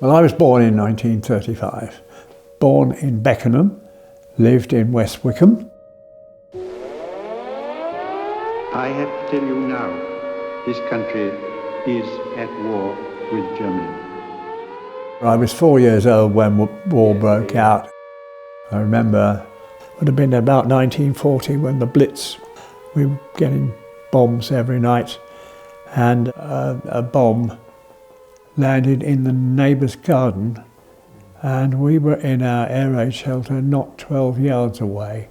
Well, I was born in 1935, born in Beckenham, lived in West Wickham. I have to tell you now, this country is at war with Germany. I was 4 years old when war broke out. I remember it would have been about 1940 when the Blitz, we were getting bombs every night, and a bomb landed in the neighbour's garden, and we were in our air raid shelter not 12 yards away.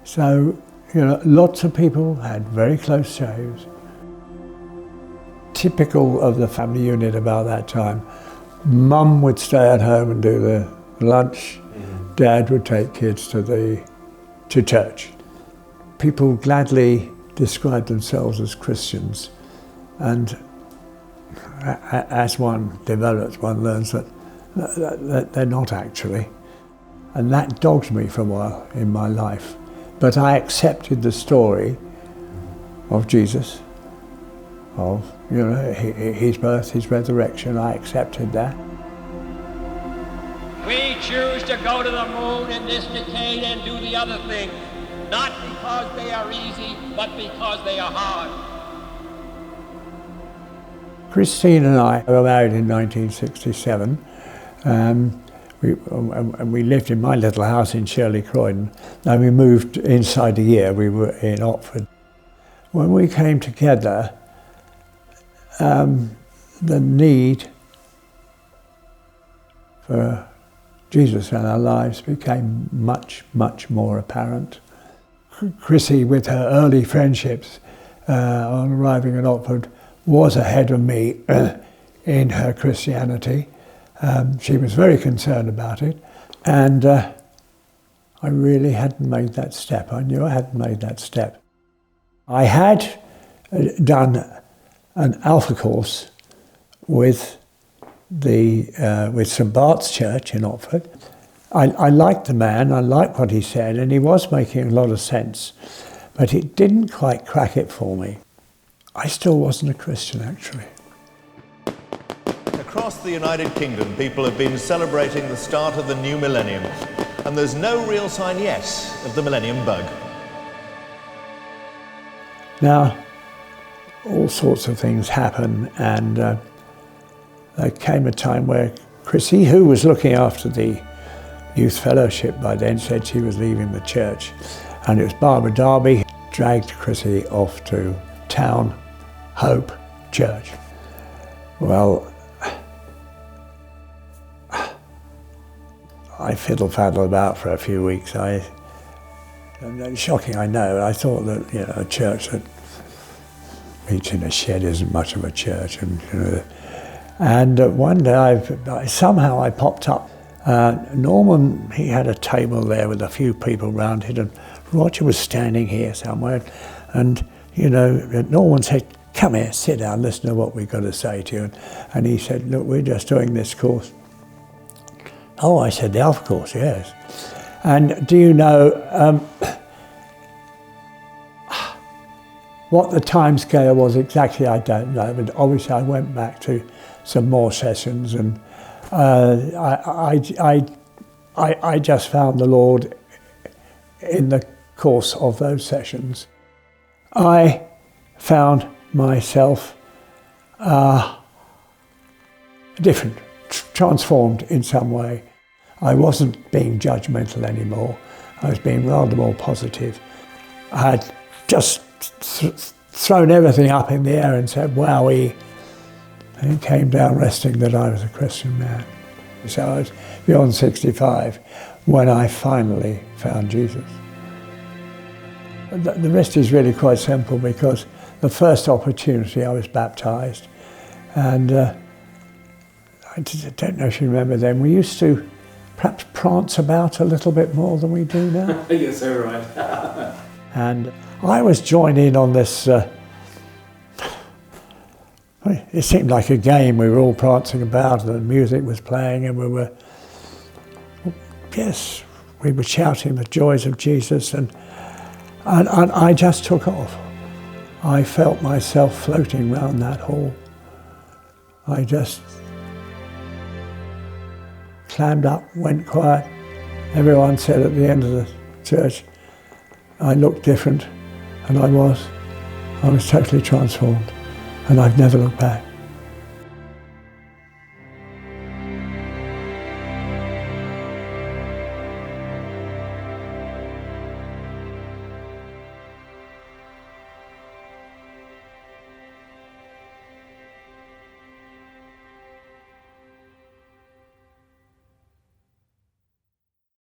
So, you know, lots of people had very close shaves. Typical of the family unit about that time. Mum would stay at home and do the lunch. Dad would take kids to church. People gladly described themselves as Christians, and as one develops, one learns that they're not actually. And that dogged me for a while in my life. But I accepted the story of Jesus, of, you know, his birth, his resurrection. I accepted that. We choose to go to the moon in this decade and do the other things, not because they are easy, but because they are hard. Christine and I were married in 1967. We lived in my little house in Shirley Croydon, and we moved inside a year. We were in Oxford. When we came together, the need for Jesus in our lives became much, much more apparent. Chrissy, with her early friendships on arriving at Oxford, was ahead of me in her Christianity. She was very concerned about it, and I really hadn't made that step. I knew I hadn't made that step. I had done an Alpha course with St Bart's Church in Oxford. I liked the man, I liked what he said, and he was making a lot of sense, but it didn't quite crack it for me. I still wasn't a Christian, actually. Across the United Kingdom, people have been celebrating the start of the new millennium, and there's no real sign yet of the millennium bug. Now, all sorts of things happen, and there came a time where Chrissy, who was looking after the youth fellowship by then, said she was leaving the church, and it was Barbara Darby dragged Chrissy off to Town Hope Church. Well, I fiddle-faddle about for a few weeks. Shocking, I know. I thought that, you know, a church that meets in a shed isn't much of a church, and you know. And one day, somehow I popped up. Norman, he had a table there with a few people round it, and Roger was standing here somewhere, and you know, Norman said, "Come here, sit down, listen to what we've got to say to you." And he said, "Look, we're just doing this course." Oh, I said, "The Alpha course, yes." And do you know what the time scale was exactly? I don't know, but obviously I went back to some more sessions, and I just found the Lord in the course of those sessions. I found myself different, transformed in some way. I wasn't being judgmental anymore. I was being rather more positive. I had just thrown everything up in the air and said, "Wowee," and it came down resting that I was a Christian man. So I was beyond 65 when I finally found Jesus. The rest is really quite simple, because the first opportunity I was baptised, and I don't know if you remember then, we used to perhaps prance about a little bit more than we do now. You're so right. And I was joined in on this, it seemed like a game. We were all prancing about, and the music was playing, and we were shouting the joys of Jesus, and I just took off. I felt myself floating round that hall. clammed up, went quiet. Everyone said at the end of the church, I looked different, and I was totally transformed, and I've never looked back.